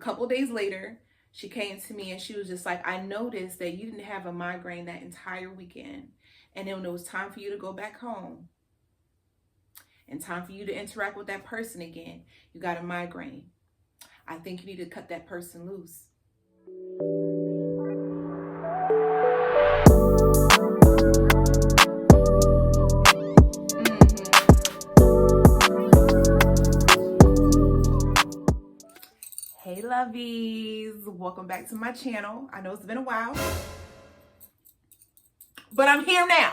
couple days later, she came to me and she was just like, I noticed that you didn't have a migraine that entire weekend. And then when it was time for you to go back home and time for you to interact with that person again, you got a migraine. I think you need to cut that person loose. Hey lovies, welcome back to my channel. I know it's been a while, but I'm here now,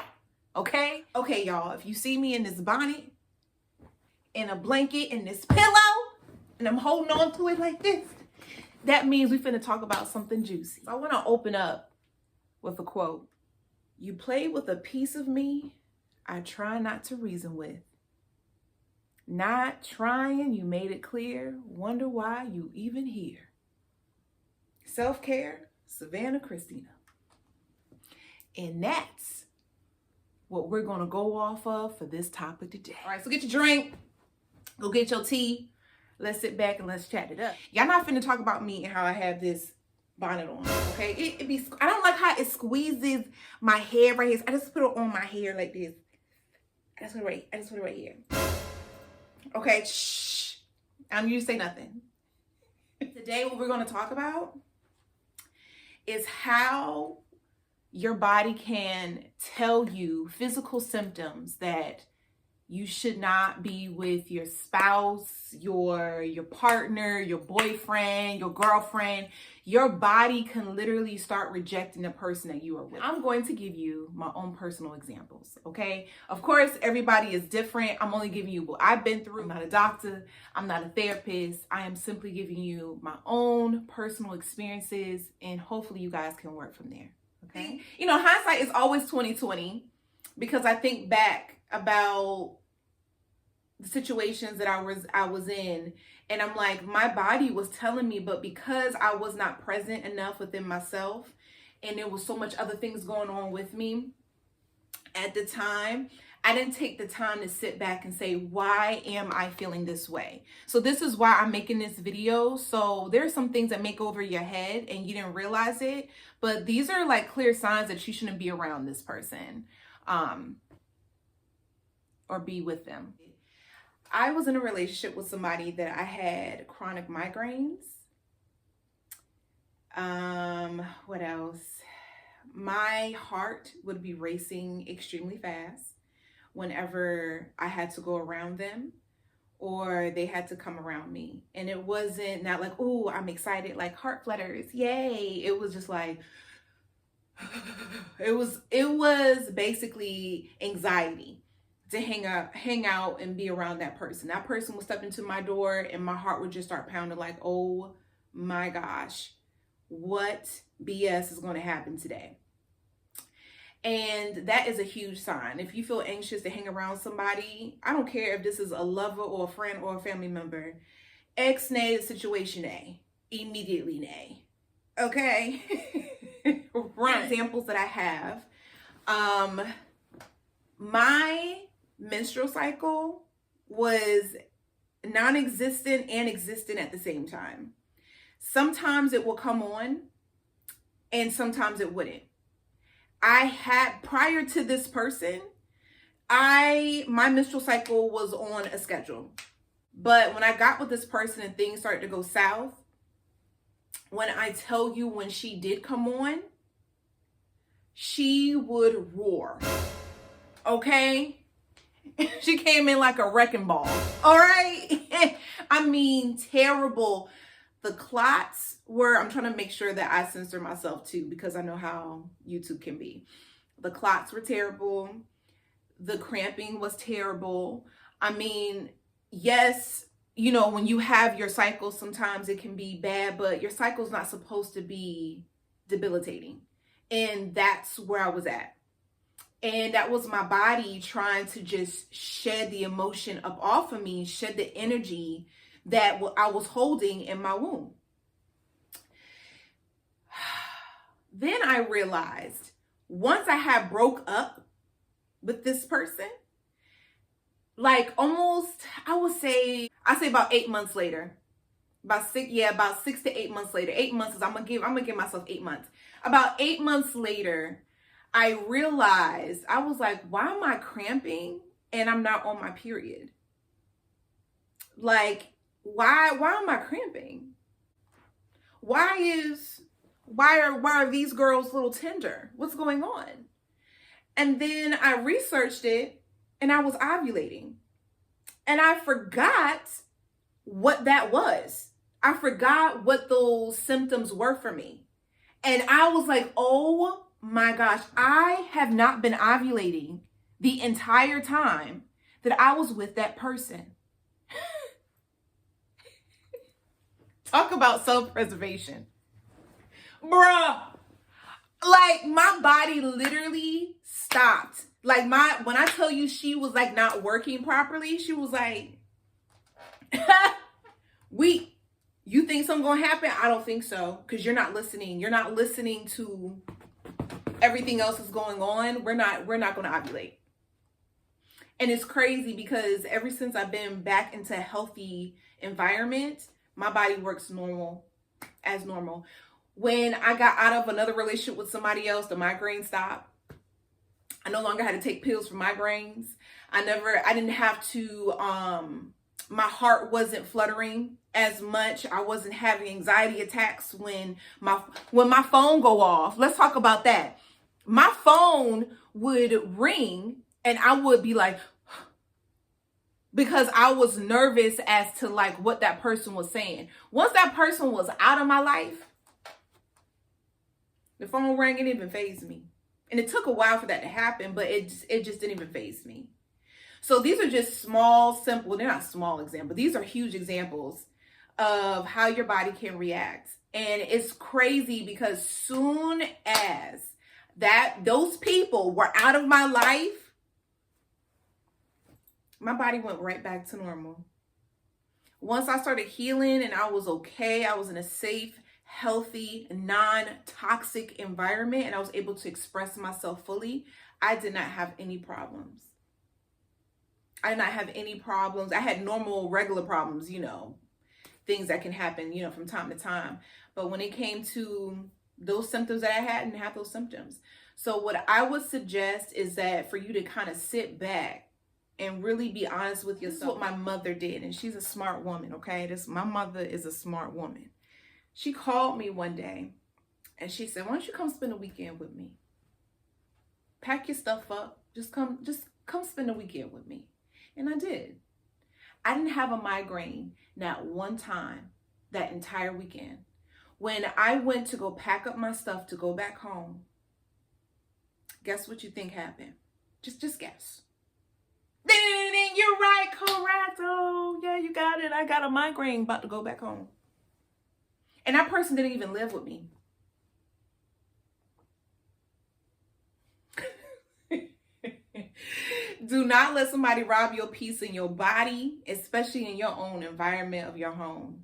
okay? Okay, y'all, if you see me in this bonnet, in a blanket, in this pillow, and I'm holding on to it like this, that means we finna talk about something juicy. So I wanna open up with a quote. You play with a piece of me I try not to reason with. Not trying, you made it clear. Wonder why you even here. Self-care, Savannah Christina. And that's what we're gonna go off of for this topic today. All right, so get your drink, go get your tea. Let's sit back and let's chat it up. Y'all not finna talk about me and how I have this bonnet on, okay? I don't like how it squeezes my hair right here. I just put it on my hair like this. I just put it right here. Okay, shh. I don't need to say nothing. Today, what we're going to talk about is how your body can tell you physical symptoms that you should not be with your spouse, your partner, your boyfriend, your girlfriend. Your body can literally start rejecting the person that you are with. I'm going to give you my own personal examples, okay? Of course, everybody is different. I'm only giving you what I've been through. I'm not a doctor. I'm not a therapist. I am simply giving you my own personal experiences, and hopefully you guys can work from there, okay? You know, hindsight is always 20/20 because I think back about the situations that I was in, and I'm like, my body was telling me, but because I was not present enough within myself and there was so much other things going on with me at the time, I didn't take the time to sit back and say, why am I feeling this way? So this is why I'm making this video. So there's some things that make over your head and you didn't realize it, but these are like clear signs that you shouldn't be around this person or be with them. I was in a relationship with somebody that I had chronic migraines. What else? My heart would be racing extremely fast whenever I had to go around them or they had to come around me. And it wasn't not like, oh, I'm excited, like heart flutters, yay. It was just like, it was basically anxiety to hang out and be around that person. That person would step into my door and my heart would just start pounding like, oh my gosh, what BS is going to happen today? And that is a huge sign. If you feel anxious to hang around somebody, I don't care if this is a lover or a friend or a family member, X-nay the situation A, immediately nay. Okay? Right. Examples that I have, my menstrual cycle was non-existent and existent at the same time. Sometimes it will come on and sometimes it wouldn't. Prior to this person, my menstrual cycle was on a schedule. But when I got with this person and things started to go south, when I tell you when she did come on, she would roar. Okay? She came in like a wrecking ball. All right? I mean, terrible. The clots were, I'm trying to make sure that I censor myself too, because I know how YouTube can be. The clots were terrible. The cramping was terrible. I mean, yes, you know, when you have your cycle, sometimes it can be bad, but your cycle's not supposed to be debilitating. And that's where I was at. And that was my body trying to just shed the emotion up off of me, shed the energy that I was holding in my womb. Then I realized once I had broke up with this person, like almost, I say about 8 months later, About 6 to 8 months later. 8 months is I'm gonna give myself 8 months. About 8 months later, I realized, I was like, why am I cramping and I'm not on my period? Like, why am I cramping? Why are these girls a little tender? What's going on? And then I researched it and I was ovulating. And I forgot what that was. I forgot what those symptoms were for me. And I was like, oh my gosh, I have not been ovulating the entire time that I was with that person. Talk about self-preservation. Bruh. Like, my body literally stopped. Like, when I tell you she was like not working properly, she was like, you think something gonna happen? I don't think so, because you're not listening. You're not listening to everything else that's going on. We're not gonna ovulate. And it's crazy because ever since I've been back into a healthy environment, my body works as normal. When I got out of another relationship with somebody else, the migraine stopped. I no longer had to take pills for migraines. I didn't have to, my heart wasn't fluttering as much. I wasn't having anxiety attacks when my phone go off. Let's talk about that. My phone would ring and I would be like, because I was nervous as to like what that person was saying. Once that person was out of my life, the phone rang and it didn't even faze me. And it took a while for that to happen, but it just didn't even faze me. So these are just small, simple, they're not small examples. These are huge examples of how your body can react. And it's crazy because soon as those people were out of my life, my body went right back to normal. Once I started healing and I was okay, I was in a safe, healthy, non-toxic environment and I was able to express myself fully, I did not have any problems. I did not have any problems. I had normal, regular problems, things that can happen, from time to time. But when it came to those symptoms that I had, I didn't have those symptoms. So what I would suggest is that for you to kind of sit back and really be honest with yourself. This is what my mother did, and she's a smart woman, okay? My mother is a smart woman. She called me one day and she said, why don't you come spend a weekend with me? Pack your stuff up. Just come spend a weekend with me. And I did. I didn't have a migraine not one time that entire weekend. When I went to go pack up my stuff to go back home, guess what you think happened? Just guess. Ding, ding, ding, you're right, correcto. Yeah, you got it. I got a migraine, about to go back home. And that person didn't even live with me. Do not let somebody rob your peace in your body, especially in your own environment of your home.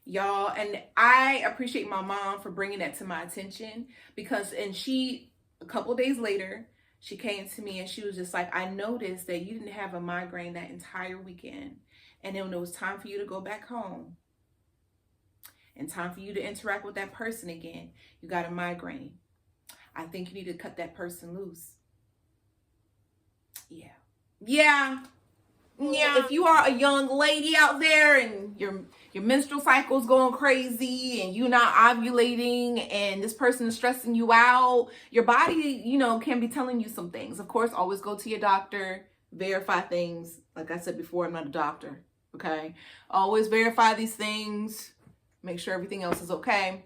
Y'all, and I appreciate my mom for bringing that to my attention because, a couple days later, she came to me and she was just like, I noticed that you didn't have a migraine that entire weekend. And then when it was time for you to go back home and time for you to interact with that person again, you got a migraine. I think you need to cut that person loose. Yeah. If you are a young lady out there and your menstrual cycle is going crazy and you're not ovulating and this person is stressing you out, your body, can be telling you some things. Of course, always go to your doctor, verify things. Like I said before, I'm not a doctor, okay? Always verify these things, make sure everything else is okay.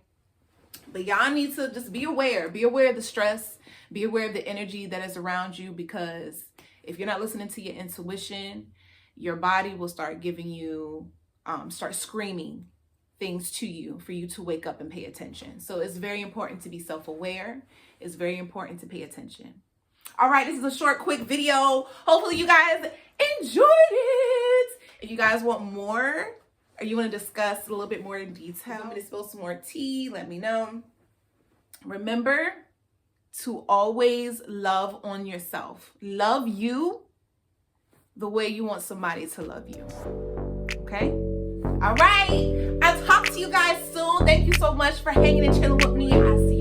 But y'all need to just be aware. Be aware of the stress. Be aware of the energy that is around you, because if you're not listening to your intuition, your body will start giving you, start screaming things to you for you to wake up and pay attention. So it's very important to be self-aware. It's very important to pay attention. All right, this is a short, quick video. Hopefully you guys enjoyed it. If you guys want more, or you want to discuss a little bit more in detail, I'm going to spill some more tea, let me know. Remember to always love on yourself. Love you the way you want somebody to love you. Okay? All right. I'll talk so much for hanging and chilling with me. I see